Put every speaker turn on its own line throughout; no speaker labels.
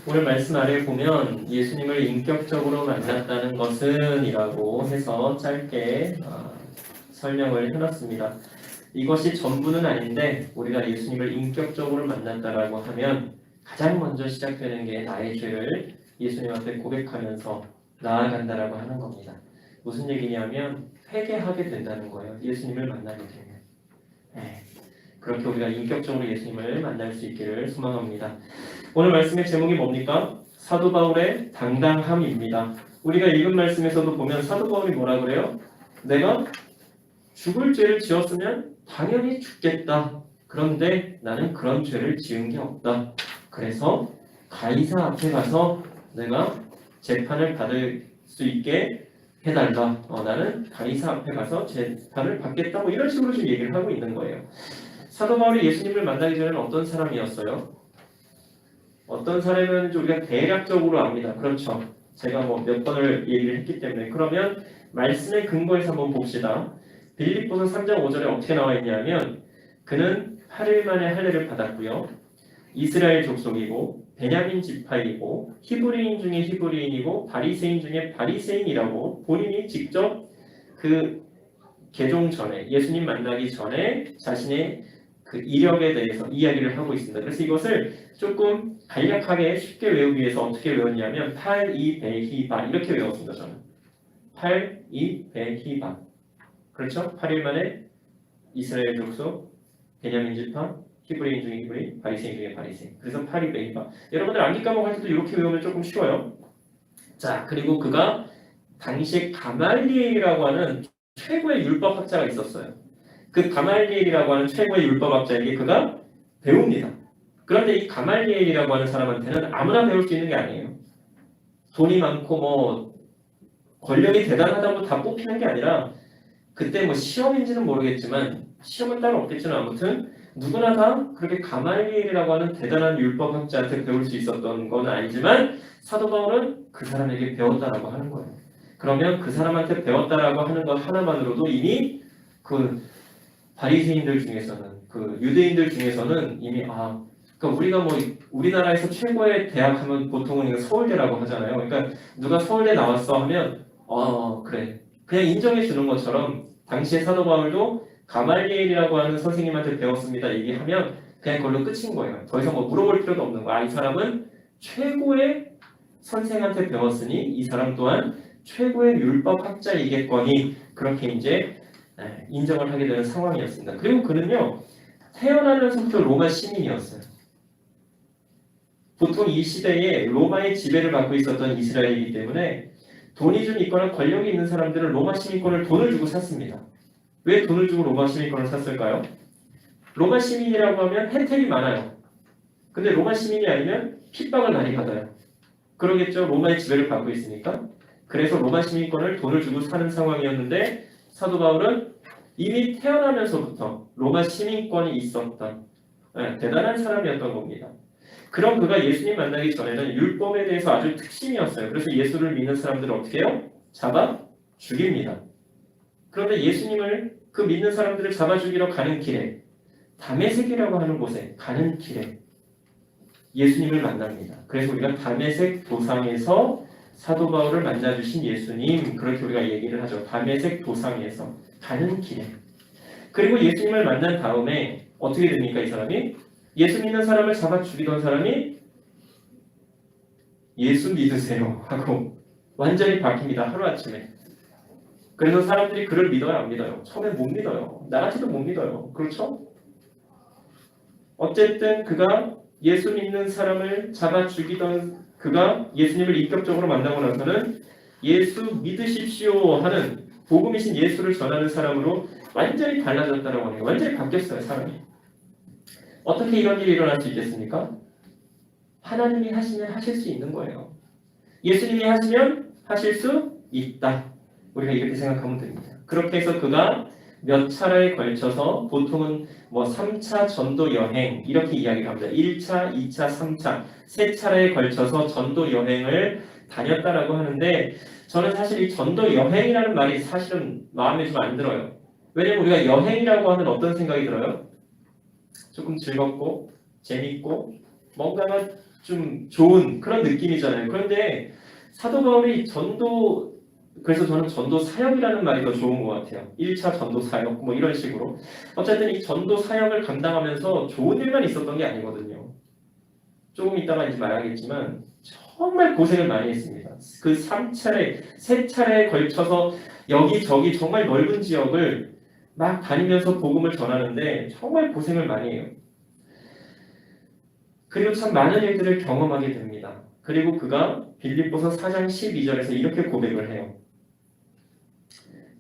오늘 말씀 아래에 보면 예수님을 인격적으로 만났다는 것은 이라고 해서 짧게 설명을 해놨습니다. 이것이 전부는 아닌데 우리가 예수님을 인격적으로 만났다라고 하면 가장 먼저 시작되는 게 나의 죄를 예수님 앞에 고백하면서 나아간다라고 하는 겁니다. 무슨 얘기냐면 회개하게 된다는 거예요. 예수님을 만나게 되면. 그렇게 우리가 인격적으로 예수님을 만날 수 있기를 소망합니다. 오늘 말씀의 제목이 뭡니까? 사도 바울의 당당함입니다. 우리가 읽은 말씀에서도 보면 사도 바울이 뭐라 그래요? 내가 죽을 죄를 지었으면 당연히 죽겠다. 그런데 나는 그런 죄를 지은 게 없다. 그래서 가이사 앞에 가서 내가 재판을 받을 수 있게 해달라. 나는 가이사 앞에 가서 재판을 받겠다고 이런 식으로 지금 얘기를 하고 있는 거예요. 사도 바울이 예수님을 만나기 전에는 어떤 사람이었어요? 어떤 사람이었는지 우리가 대략적으로 압니다. 그렇죠. 제가 몇 번을 얘기를 했기 때문에. 그러면 말씀의 근거에서 한번 봅시다. 빌립보서 3장 5절에 어떻게 나와 있냐면 그는 8일 만에 할례를 받았고요. 이스라엘 족속이고 베냐민 지파이고 히브리인 중에 히브리인이고 바리새인 중에 바리새인이라고 본인이 직접 그 개종 전에 예수님 만나기 전에 자신의 그 이력에 대해서 이야기를 하고 있습니다. 그래서 이것을 조금 간략하게 쉽게 외우기 위해서 어떻게 외웠냐면 8이베히바 이렇게 외웠습니다. 저는 8이베히바 그렇죠? 8일 만에 이스라엘 족속 베냐민 지파 히브리인 중에 히브리인 바리새인 중에 바리새인 그래서 8이베히바 여러분들 암기 과목할 때도 이렇게 외우면 조금 쉬워요. 자 그리고 그가 당시에 가말리엘이라고 하는 최고의 율법학자가 있었어요. 그 가말리엘이라고 하는 최고의 율법학자에게 그가 배웁니다. 그런데 이 가말리엘이라고 하는 사람한테는 아무나 배울 수 있는 게 아니에요. 돈이 많고 권력이 대단하다고 다 뽑히는 게 아니라 그때 시험인지는 모르겠지만 시험은 따로 없겠지만 아무튼 누구나 다 그렇게 가말리엘이라고 하는 대단한 율법학자한테 배울 수 있었던 건 아니지만 사도 바울은 그 사람에게 배웠다라고 하는 거예요. 그러면 그 사람한테 배웠다라고 하는 것 하나만으로도 이미 그 바리새인들 중에서는 그 유대인들 중에서는 이미 그러니까 우리가 우리나라에서 최고의 대학 하면 보통은 서울대라고 하잖아요. 그러니까 누가 서울대 나왔어 하면 그래 그냥 인정해 주는 것처럼 당시에 사도 바울도 가말리엘이라고 하는 선생님한테 배웠습니다 얘기하면 그냥 그걸로 끝인 거예요. 더 이상 물어볼 필요도 없는 거야. 이 사람은 최고의 선생한테 배웠으니 이 사람 또한 최고의 율법학자이겠거니 그렇게 이제 인정을 하게 되는 상황이었습니다. 그리고 그는요 태어나면서부터 로마 시민이었어요. 보통 이 시대에 로마의 지배를 받고 있었던 이스라엘이기 때문에 돈이 좀 있거나 권력이 있는 사람들은 로마 시민권을 돈을 주고 샀습니다. 왜 돈을 주고 로마 시민권을 샀을까요? 로마 시민이라고 하면 혜택이 많아요. 근데 로마 시민이 아니면 핍박을 많이 받아요. 그러겠죠. 로마의 지배를 받고 있으니까. 그래서 로마 시민권을 돈을 주고 사는 상황이었는데 사도 바울은 이미 태어나면서부터 로마 시민권이 있었던 대단한 사람이었던 겁니다. 그럼 그가 예수님 만나기 전에는 율법에 대해서 아주 특심이었어요. 그래서 예수를 믿는 사람들을 어떻게 해요? 잡아 죽입니다. 그런데 예수님을 그 믿는 사람들을 잡아 죽이러 가는 길에 다메섹이라고 하는 곳에 가는 길에 예수님을 만납니다. 그래서 우리가 다메섹 도상에서 사도 바울을 만나주신 예수님 그렇게 우리가 얘기를 하죠. 다메섹 도상에서 가는 길에 그리고 예수님을 만난 다음에 어떻게 됩니까? 이 사람이 예수 믿는 사람을 잡아 죽이던 사람이 예수 믿으세요 하고 완전히 바뀝니다. 하루아침에. 그래서 사람들이 그를 믿어요? 안 믿어요? 처음에 못 믿어요. 나같이도 못 믿어요. 그렇죠? 어쨌든 그가 예수 믿는 사람을 잡아 죽이던 그가 예수님을 인격적으로 만나고 나서는 예수 믿으십시오 하는 복음이신 예수를 전하는 사람으로 완전히 달라졌다고 해요. 완전히 바뀌었어요. 사람이. 어떻게 이런 일이 일어날 수 있겠습니까? 하나님이 하시면 하실 수 있는 거예요. 예수님이 하시면 하실 수 있다. 우리가 이렇게 생각하면 됩니다. 그렇게 해서 그가 몇 차례에 걸쳐서 보통은 3차 전도 여행 이렇게 이야기를 합니다. 1차, 2차, 3차 세 차례에 걸쳐서 전도 여행을 다녔다라고 하는데 저는 사실 이 전도 여행이라는 말이 사실은 마음에 좀 안 들어요. 왜냐면 우리가 여행이라고 하면 어떤 생각이 들어요? 조금 즐겁고 재밌고 뭔가가 좀 좋은 그런 느낌이잖아요. 그런데 사도 바울이 그래서 저는 전도 사역이라는 말이 더 좋은 것 같아요. 1차 전도 사역 뭐 이런 식으로. 어쨌든 이 전도 사역을 감당하면서 좋은 일만 있었던 게 아니거든요. 조금 이따가 이제 말하겠지만 정말 고생을 많이 했습니다. 그 3차례, 3차례에 걸쳐서 여기저기 정말 넓은 지역을 막 다니면서 복음을 전하는데 정말 고생을 많이 해요. 그리고 참 많은 일들을 경험하게 됩니다. 그리고 그가 빌립보서 4장 12절에서 이렇게 고백을 해요.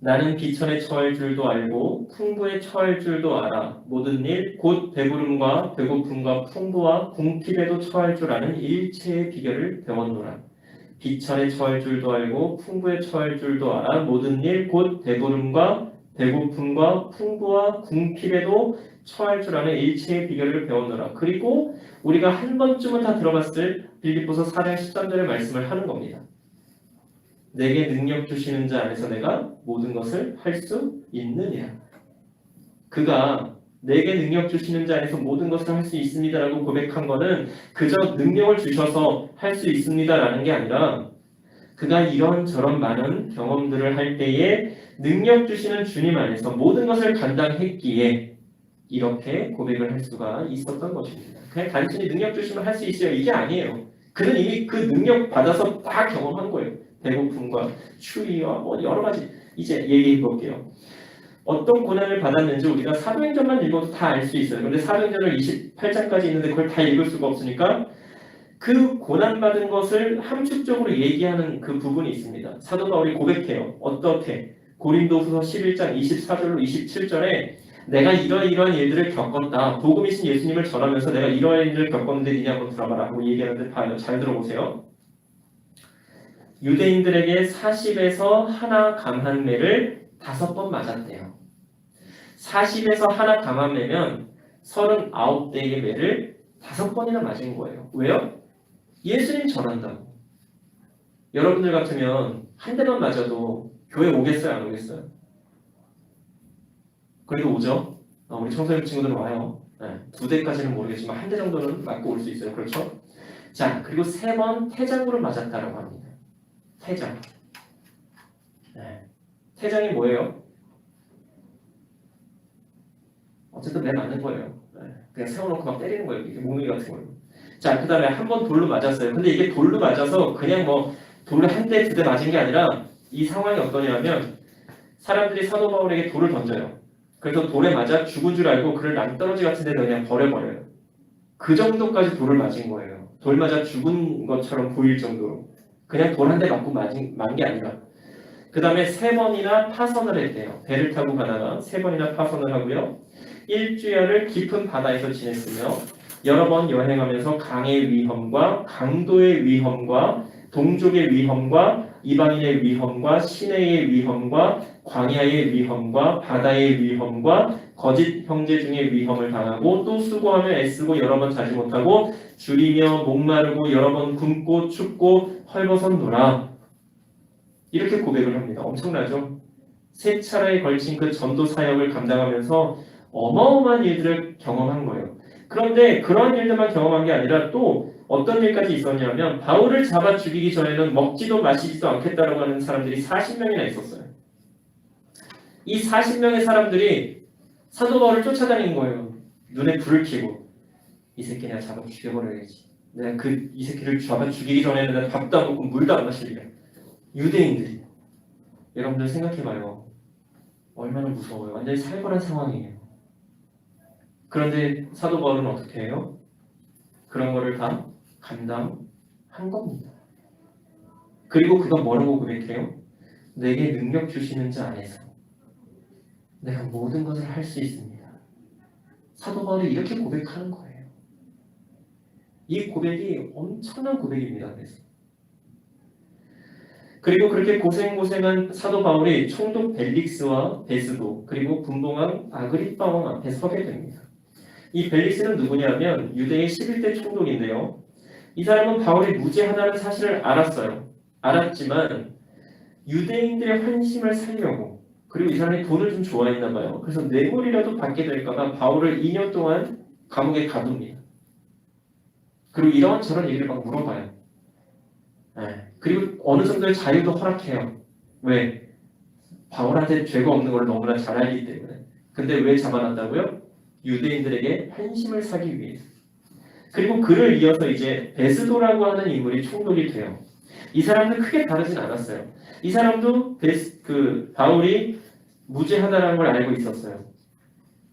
나는 비천에 처할 줄도 알고 풍부에 처할 줄도 알아. 모든 일, 곧 배부름과 배고픔과 풍부와 궁핍에도 처할 줄 아는 일체의 비결을 배웠노라. 비천에 처할 줄도 알고 풍부에 처할 줄도 알아. 모든 일, 곧 배부름과 배고픔과 풍부와 궁핍에도 처할 줄 아는 일체의 비결을 배웠노라. 그리고 우리가 한 번쯤은 다 들어봤을 빌립보서 4장 13절의 말씀을 하는 겁니다. 내게 능력 주시는 자 안에서 내가 모든 것을 할 수 있느니라. 그가 내게 능력 주시는 자 안에서 모든 것을 할 수 있습니다라고 고백한 것은 그저 능력을 주셔서 할 수 있습니다라는 게 아니라 그가 이런저런 많은 경험들을 할 때에 능력 주시는 주님 안에서 모든 것을 감당했기에 이렇게 고백을 할 수가 있었던 것입니다. 그냥 단순히 능력 주시면 할 수 있어요. 이게 아니에요. 그는 이미 그 능력 받아서 다 경험한 거예요. 배고픔과 추위와 뭐 여러 가지 이제 얘기해 볼게요. 어떤 고난을 받았는지 우리가 사도행전만 읽어도 다 알 수 있어요. 그런데 사도행전을 28장까지 있는데 그걸 다 읽을 수가 없으니까 그 고난받은 것을 함축적으로 얘기하는 그 부분이 있습니다. 사도 바울이 고백해요. 어떻게? 고린도후서 11장 24절로 27절에 내가 이러이러한 일들을 겪었다. 복음이신 예수님을 전하면서 내가 이러한 일을 겪었는데 니네 한번 들어봐라 하고 얘기하는데 봐요. 잘 들어보세요. 유대인들에게 40에서 하나 감한 매를 5번 맞았대요. 40에서 하나 감한 매면 39대의 매를 5번이나 맞은 거예요. 왜요? 예수님 전한다고. 여러분들 같으면 한 대만 맞아도 교회 오겠어요? 안 오겠어요? 그래도 오죠? 우리 청소년 친구들은 와요. 네, 2대까지는 모르겠지만 한 대 정도는 맞고 올 수 있어요. 그렇죠? 자, 그리고 3번 태장으로 맞았다라고 합니다. 태장. 네. 태장이 뭐예요? 어쨌든 매 맞는 거예요. 네. 그냥 세워놓고 막 때리는 거예요. 이게 몽둥이 같은 걸로. 자, 그 다음에 한 번 돌로 맞았어요. 근데 이게 돌로 맞아서 그냥 뭐 돌로 한 대, 2대 맞은 게 아니라 이 상황이 어떠냐면 사람들이 사도 바울에게 돌을 던져요. 그래서 돌에 맞아 죽은 줄 알고 그를 낭떠러지 같은 데 그냥 버려버려요. 그 정도까지 돌을 맞은 거예요. 돌 맞아 죽은 것처럼 보일 정도로. 그냥 돌 한 대 맞고 맞은 게 아니라. 그 다음에 3번이나 파선을 했대요. 배를 타고 가다가 3번이나 파선을 하고요. 일주일을 깊은 바다에서 지냈으며 여러 번 여행하면서 강의 위험과 강도의 위험과 동족의 위험과 이방인의 위험과 시내의 위험과 광야의 위험과 바다의 위험과 거짓 형제 중의 위험을 당하고 또 수고하며 애쓰고 여러 번 자지 못하고 줄이며 목마르고 여러 번 굶고 춥고 헐벗었노라. 이렇게 고백을 합니다. 엄청나죠? 3차례에 걸친 그 전도 사역을 감당하면서 어마어마한 일들을 경험한 거예요. 그런데 그러한 일들만 경험한 게 아니라 또 어떤 일까지 있었냐면 바울을 잡아 죽이기 전에는 먹지도 마시지도 않겠다라고 하는 사람들이 40명이나 있었어요. 이 40명의 사람들이 사도 바울을 쫓아다닌 거예요. 눈에 불을 켜고 이 새끼 내가 잡아 죽여버려야지. 내가 이 새끼를 잡아 죽이기 전에는 내가 밥도 안 먹고 물도 안 마시리라. 유대인들이. 여러분들 생각해봐요. 얼마나 무서워요. 완전히 살벌한 상황이에요. 그런데 사도 바울은 어떻게 해요? 그런 거를 다 감당한 겁니다. 그리고 그가 뭐라고 고백해요? 내게 능력 주시는 자 안에서 내가 모든 것을 할 수 있습니다. 사도 바울이 이렇게 고백하는 거예요. 이 고백이 엄청난 고백입니다. 그리고 그렇게 고생한 사도 바울이 총독 벨릭스와 베스도 그리고 분봉왕 아그리빠 왕 앞에 서게 됩니다. 이 벨릭스는 누구냐면 유대의 11대 총독인데요. 이 사람은 바울이 무죄하다는 사실을 알았어요. 알았지만 유대인들의 환심을 살려고 그리고 이 사람이 돈을 좀 좋아했나 봐요. 그래서 뇌물이라도 받게 될까 봐 바울을 2년 동안 감옥에 가둡니다. 그리고 이런저런 얘기를 막 물어봐요. 그리고 어느 정도의 자유도 허락해요. 왜? 바울한테 죄가 없는 걸 너무나 잘 알기 때문에. 근데 왜 잡아놨다고요? 유대인들에게 환심을 사기 위해서. 그리고 그를 이어서 이제 베스도라고 하는 인물이 총독이 돼요. 이 사람도 크게 다르진 않았어요. 이 사람도 바울이 무죄하다는 걸 알고 있었어요.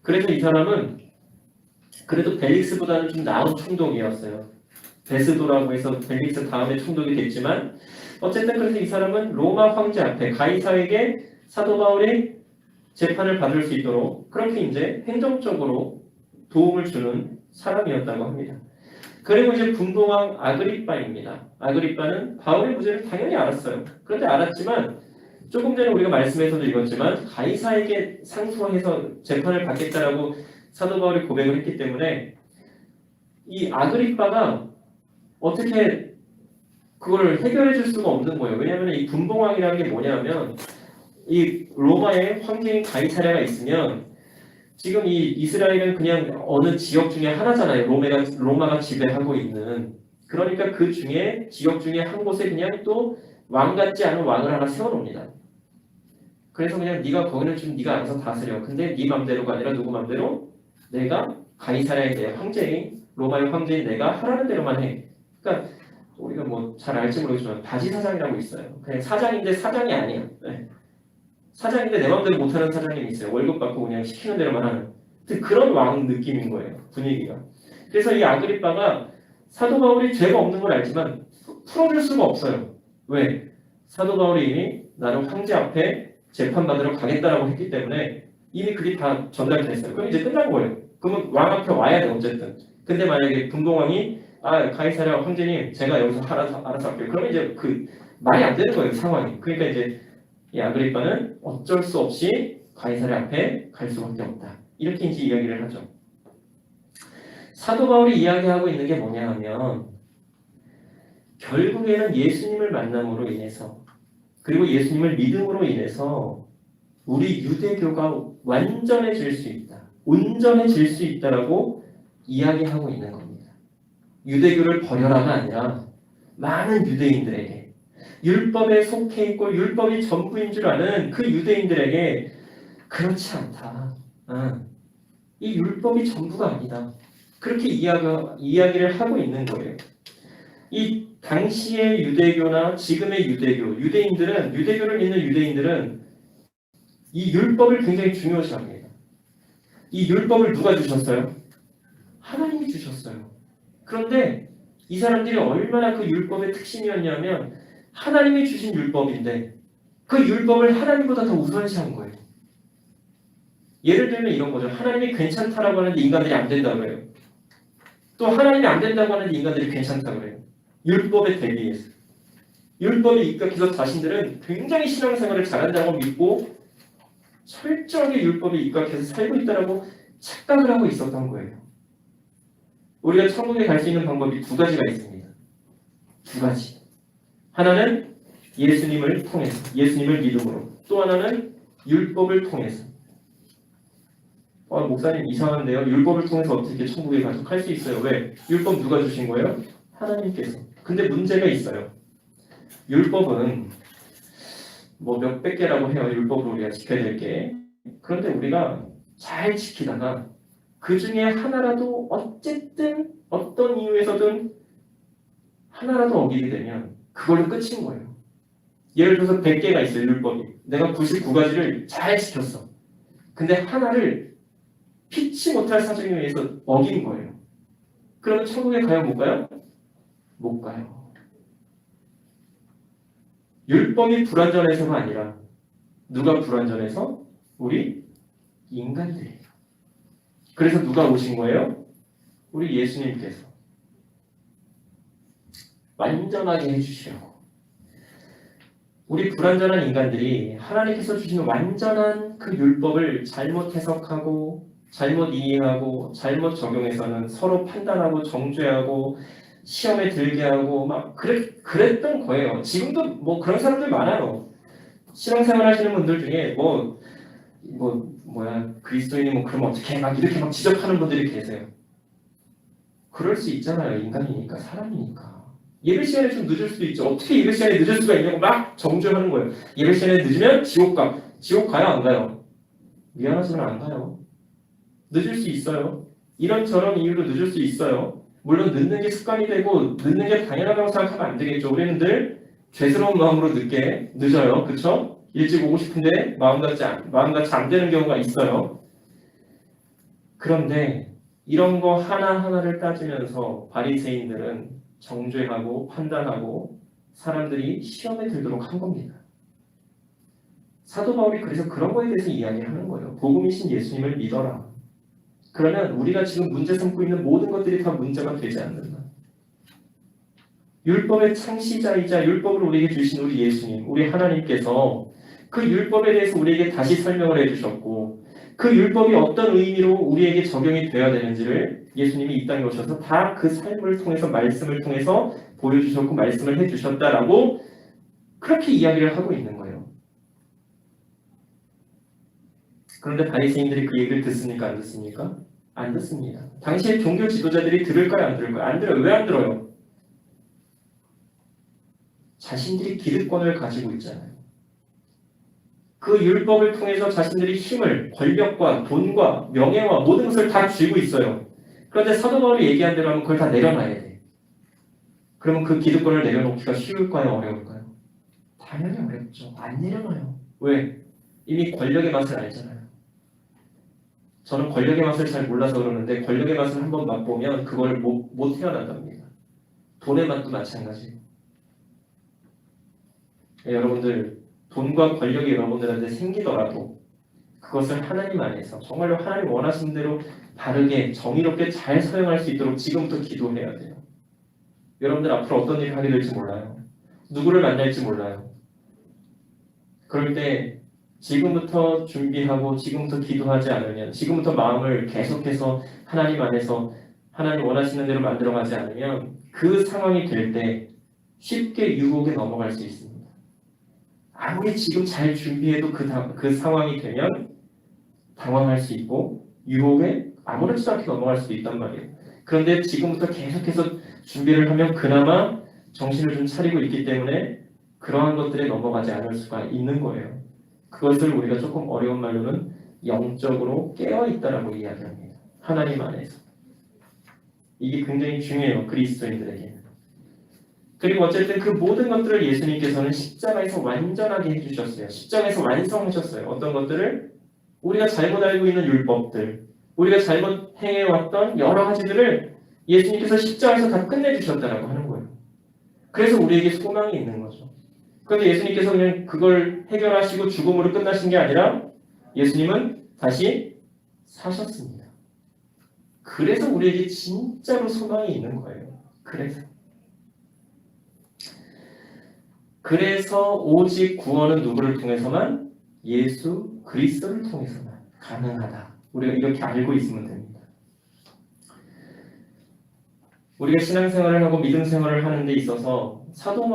그래서 이 사람은 그래도 벨릭스보다는 좀 나은 총독이었어요. 베스도라고 해서 벨릭스 다음에 총독이 됐지만 어쨌든 그래서 이 사람은 로마 황제 앞에 가이사에게 사도 바울이 재판을 받을 수 있도록 그렇게 이제 행정적으로 도움을 주는 사람이었다고 합니다. 그리고 이제 분봉왕 아그리빠입니다. 아그리빠는 바울의 무죄를 당연히 알았어요. 그런데 알았지만 조금 전에 우리가 말씀에서도 읽었지만 가이사에게 상소해서 재판을 받겠다라고 사도 바울이 고백을 했기 때문에 이 아그리빠가 어떻게 그걸 해결해 줄 수가 없는 거예요. 왜냐하면 이 분봉왕이라는 게 뭐냐면 이 로마의 황제인 가이사랴가 있으면 지금 이 이스라엘은 그냥 어느 지역 중에 하나잖아요. 로마가 지배하고 있는. 그러니까 그 중에 지역 중에 한 곳에 그냥 또 왕 같지 않은 왕을 하나 세워놓습니다. 그래서 그냥 네가 거기는 좀 네가 알아서 다스려. 근데 네 맘대로가 아니라 누구 맘대로 내가 가이사랴에 대해 황제인 로마의 황제인 내가 하라는 대로만 해. 그러니까 우리가 뭐 잘 알지 모르겠지만 바지 사장이라고 있어요. 그냥 사장인데 사장이 아니야. 네. 사장인데 내 마음대로 못하는 사장님이 있어요. 월급 받고 그냥 시키는 대로만 하는 그런 왕 느낌인 거예요. 분위기가. 그래서 이 아그리빠가 사도 바울이 죄가 없는 걸 알지만 풀어줄 수가 없어요. 왜? 사도 바울이 이미 나는 황제 앞에 재판받으러 가겠다라고 했기 때문에 이미 그게 다 전달됐어요. 그럼 이제 끝난 거예요. 그러면 왕 앞에 와야 돼 어쨌든. 근데 만약에 분봉왕이 가이사랴 황제님 제가 여기서 알아서 할게요. 그러면 이제 말이 안 되는 거예요 상황이. 그러니까 이제 이 아그리빠는 어쩔 수 없이 가이사랴 앞에 갈 수밖에 없다. 이렇게 이제 이야기를 하죠. 사도 바울이 이야기하고 있는 게 뭐냐 하면 결국에는 예수님을 만남으로 인해서 그리고 예수님을 믿음으로 인해서 우리 유대교가 완전해질 수 있다. 온전해질 수 있다라고 이야기하고 있는 겁니다. 유대교를 버려라가 아니라 많은 유대인들에게 율법에 속해 있고 율법이 전부인 줄 아는 그 유대인들에게 그렇지 않다. 이 율법이 전부가 아니다. 그렇게 이야기를 하고 있는 거예요. 이 당시의 유대교나 지금의 유대교를 믿는 유대인들은 이 율법을 굉장히 중요시합니다. 이 율법을 누가 주셨어요? 하나님이 주셨어요. 그런데 이 사람들이 얼마나 그 율법의 특징이었냐면 하나님이 주신 율법인데 그 율법을 하나님보다 더 우선시한 거예요. 예를 들면 이런 거죠. 하나님이 괜찮다라고 하는데 인간들이 안 된다고 해요. 또 하나님이 안 된다고 하는데 인간들이 괜찮다고 해요. 율법에 대비해서. 율법에 입각해서 자신들은 굉장히 신앙생활을 잘한다고 믿고 철저하게 율법에 입각해서 살고 있다고 착각을 하고 있었던 거예요. 우리가 천국에 갈 수 있는 방법이 두 가지가 있습니다. 두 가지. 하나는 예수님을 통해서, 예수님을 믿음으로. 또 하나는 율법을 통해서. 목사님 이상한데요. 율법을 통해서 어떻게 천국에 가서 수 있어요? 왜? 율법 누가 주신 거예요? 하나님께서. 근데 문제가 있어요. 율법은 뭐 몇백 개라고 해요. 율법으로 우리가 지켜야 될 게. 그런데 우리가 잘 지키다가 그 중에 하나라도 어쨌든 어떤 이유에서든 하나라도 어기게 되면 그걸로 끝인 거예요. 예를 들어서 100개가 있어요. 율법이. 내가 99가지를 잘 지켰어. 근데 하나를 피치 못할 사정에 의해서 어긴 거예요. 그러면 천국에 가요? 못 가요? 못 가요. 율법이 불완전해서가 아니라 누가 불완전해서? 우리 인간들이에요. 그래서 누가 오신 거예요? 우리 예수님께서 완전하게 해주시려고. 우리 불완전한 인간들이 하나님께서 주신 완전한 그 율법을 잘못 해석하고 잘못 이해하고 잘못 적용해서는 서로 판단하고 정죄하고 시험에 들게 하고 막 그랬던 거예요. 지금도 뭐 그런 사람들 많아요. 신앙생활 하시는 분들 중에 그리스도인이 뭐 그러면 어떻게 막 이렇게 막 지적하는 분들이 계세요. 그럴 수 있잖아요. 인간이니까, 사람이니까. 예배 시간에 좀 늦을 수도 있죠. 어떻게 예배 시간에 늦을 수가 있냐고 막 정죄하는 거예요. 예배 시간에 늦으면 지옥 가. 지옥 가요, 안 가요? 미안하지만 안 가요. 늦을 수 있어요. 이런저런 이유로 늦을 수 있어요. 물론 늦는 게 습관이 되고 늦는 게 당연하다고 생각하면 안 되겠죠. 우리는 늘 죄스러운 마음으로 늦어요. 그렇죠? 일찍 오고 싶은데 마음같이 안 되는 경우가 있어요. 그런데 이런 거 하나하나를 따지면서 바리새인들은 정죄하고 판단하고 사람들이 시험에 들도록 한 겁니다. 사도 바울이 그래서 그런 거에 대해서 이야기하는 거예요. 복음이신 예수님을 믿어라. 그러면 우리가 지금 문제 삼고 있는 모든 것들이 다 문제가 되지 않는다. 율법의 창시자이자 율법을 우리에게 주신 우리 예수님, 우리 하나님께서 그 율법에 대해서 우리에게 다시 설명을 해주셨고 그 율법이 어떤 의미로 우리에게 적용이 되어야 되는지를 예수님이 이 땅에 오셔서 다 그 삶을 통해서 말씀을 통해서 보여주셨고 말씀을 해주셨다라고 그렇게 이야기를 하고 있는 거예요. 그런데 바리새인들이 그 얘기를 듣습니까? 안 듣습니까? 안 듣습니다. 당시의 종교 지도자들이 들을까요? 안 들을까요? 안 들어요. 왜 안 들어요? 자신들이 기득권을 가지고 있잖아요. 그 율법을 통해서 자신들이 힘을, 권력과 돈과 명예와 모든 것을 다 쥐고 있어요. 그런데 사도 바울이 얘기한 대로 하면 그걸 다 내려놔야 돼. 그러면 그 기득권을 내려놓기가 쉬울까요? 어려울까요? 당연히 어렵죠. 안 내려놔요. 왜? 이미 권력의 맛을 알잖아요. 저는 권력의 맛을 잘 몰라서 그러는데 권력의 맛을 한번 맛보면 그걸 못 헤어난답니다. 돈의 맛도 마찬가지예요. 여러분들 돈과 권력이 여러분들한테 생기더라도 그것을 하나님 안에서 정말로 하나님 원하시는 대로 바르게 정의롭게 잘 사용할 수 있도록 지금부터 기도해야 돼요. 여러분들 앞으로 어떤 일을 하게 될지 몰라요. 누구를 만날지 몰라요. 그럴 때 지금부터 준비하고 지금부터 기도하지 않으면 지금부터 마음을 계속해서 하나님 안에서 하나님 원하시는 대로 만들어가지 않으면 그 상황이 될 때 쉽게 유혹에 넘어갈 수 있습니다. 아무리 지금 잘 준비해도 그 상황이 되면 당황할 수 있고 유혹에 아무렇지도 않게 넘어갈 수도 있단 말이에요. 그런데 지금부터 계속해서 준비를 하면 그나마 정신을 좀 차리고 있기 때문에 그러한 것들에 넘어가지 않을 수가 있는 거예요. 그것을 우리가 조금 어려운 말로는 영적으로 깨어있다라고 이야기합니다. 하나님 안에서. 이게 굉장히 중요해요. 그리스도인들에게. 그리고 어쨌든 그 모든 것들을 예수님께서는 십자가에서 완전하게 해주셨어요. 십자가에서 완성하셨어요. 어떤 것들을? 우리가 잘못 알고 있는 율법들, 우리가 잘못 행해왔던 여러 가지들을 예수님께서 십자가에서 다 끝내주셨다라고 하는 거예요. 그래서 우리에게 소망이 있는 거죠. 그런데 예수님께서 그냥 그걸 해결하시고 죽음으로 끝나신 게 아니라 예수님은 다시 사셨습니다. 그래서 우리에게 진짜로 소망이 있는 거예요. 그래서 오직 구원은 누구를 통해서만? 예수 그리스도를 통해서만 가능하다. 우리가 이렇게 알고 있으면 됩니다. 우리가 신앙생활을 하고 믿음생활을 하는 데 있어서 사도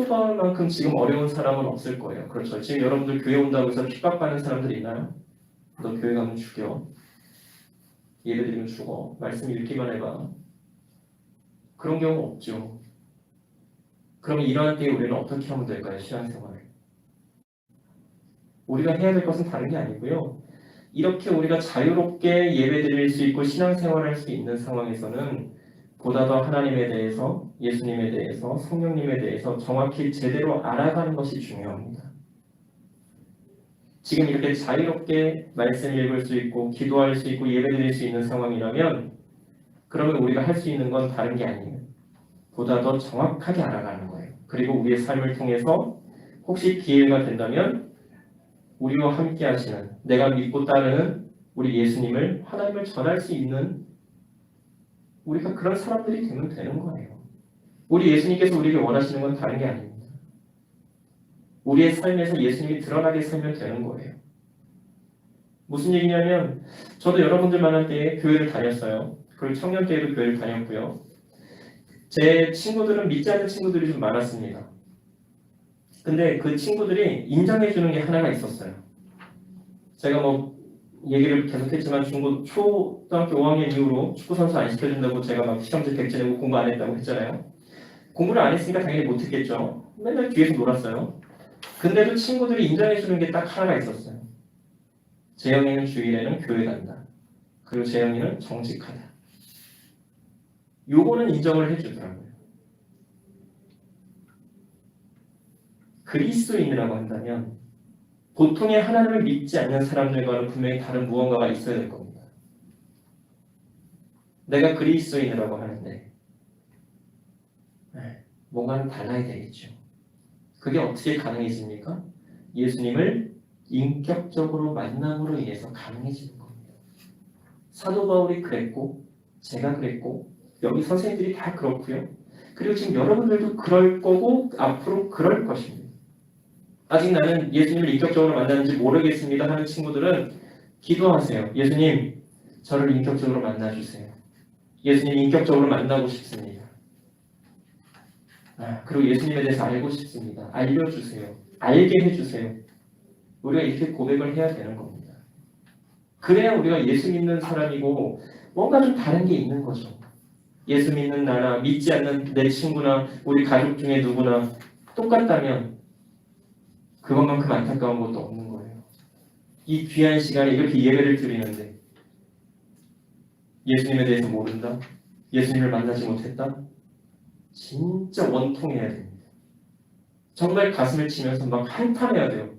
바울만큼 지금 어려운 사람은 없을 거예요. 그렇죠. 지금 여러분들 교회 온다고 해서 핍박받는 사람들 있나요? 너 교회 가면 죽여. 예배드리면 죽어. 말씀 읽기만 해봐. 그런 경우 없죠. 그러면 이러한 때에 우리는 어떻게 하면 될까요? 신앙생활을. 우리가 해야 될 것은 다른 게 아니고요. 이렇게 우리가 자유롭게 예배드릴 수 있고 신앙생활을 할 수 있는 상황에서는 보다 더 하나님에 대해서, 예수님에 대해서, 성령님에 대해서 정확히 제대로 알아가는 것이 중요합니다. 지금 이렇게 자유롭게 말씀 읽을 수 있고 기도할 수 있고 예배드릴 수 있는 상황이라면 그러면 우리가 할 수 있는 건 다른 게 아니에요. 보다 더 정확하게 알아가는 거예요. 그리고 우리의 삶을 통해서 혹시 기회가 된다면 우리와 함께 하시는, 내가 믿고 따르는 우리 예수님을, 하나님을 전할 수 있는 우리가 그런 사람들이 되면 되는 거예요. 우리 예수님께서 우리에게 원하시는 건 다른 게 아닙니다. 우리의 삶에서 예수님이 드러나게 살면 되는 거예요. 무슨 얘기냐면 저도 여러분들 만날 때 교회를 다녔어요. 그리고 청년 때에도 교회를 다녔고요. 제 친구들은 믿지 않는 친구들이 좀 많았습니다. 근데 그 친구들이 인정해 주는 게 하나가 있었어요. 제가 얘기를 계속했지만 초등학교 5학년 이후로 축구 선수 안 시켜준다고 제가 막 시험지 100지 내고 공부 안 했다고 했잖아요. 공부를 안 했으니까 당연히 못했겠죠. 맨날 뒤에서 놀았어요. 근데도 친구들이 인정해주는 게 딱 하나가 있었어요. 재영이는 주일에는 교회 간다. 그리고 재영이는 정직하다. 요거는 인정을 해주더라고요. 그리스도인이라고 한다면 보통의 하나님을 믿지 않는 사람들과는 분명히 다른 무언가가 있어야 될 겁니다. 내가 그리스도인이라고 하는데 뭔가는 달라야 되겠죠. 그게 어떻게 가능해집니까? 예수님을 인격적으로 만남으로 인해서 가능해지는 겁니다. 사도 바울이 그랬고 제가 그랬고 여기 선생님들이 다 그렇고요. 그리고 지금 여러분들도 그럴 거고 앞으로 그럴 것입니다. 아직 나는 예수님을 인격적으로 만나는지 모르겠습니다 하는 친구들은 기도하세요. 예수님, 저를 인격적으로 만나주세요. 예수님 인격적으로 만나고 싶습니다. 그리고 예수님에 대해서 알고 싶습니다. 알려주세요. 알게 해주세요. 우리가 이렇게 고백을 해야 되는 겁니다. 그래야 우리가 예수 믿는 사람이고 뭔가 좀 다른 게 있는 거죠. 예수 믿는 나나 믿지 않는 내 친구나 우리 가족 중에 누구나 똑같다면 그것만큼 안타까운 것도 없는 거예요. 이 귀한 시간에 이렇게 예배를 드리는데 예수님에 대해서 모른다? 예수님을 만나지 못했다? 진짜 원통해야 됩니다. 정말 가슴을 치면서 막 한탄해야 돼요.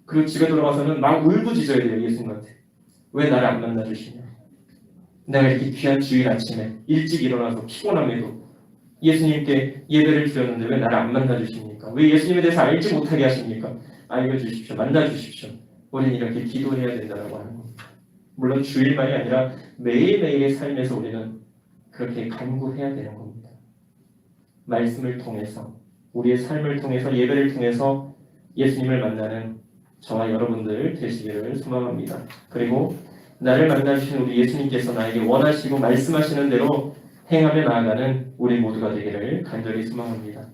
그리고 집에 돌아가서는 막 울부짖어야 돼요. 예수님한테. 왜 나를 안 만나주시냐? 내가 이렇게 귀한 주일 아침에 일찍 일어나서 피곤함에도 예수님께 예배를 드렸는데 왜 나를 안 만나주십니까? 왜 예수님에 대해서 알지 못하게 하십니까? 알려주십시오. 만나주십시오. 우리는 이렇게 기도해야 된다고 하는 겁니다. 물론 주일만이 아니라 매일매일의 삶에서 우리는 그렇게 간구해야 되는 겁니다. 말씀을 통해서 우리의 삶을 통해서 예배를 통해서 예수님을 만나는 저와 여러분들 되시기를 소망합니다. 그리고 나를 만나주신 우리 예수님께서 나에게 원하시고 말씀하시는 대로 행하며 나아가는 우리 모두가 되기를 간절히 소망합니다.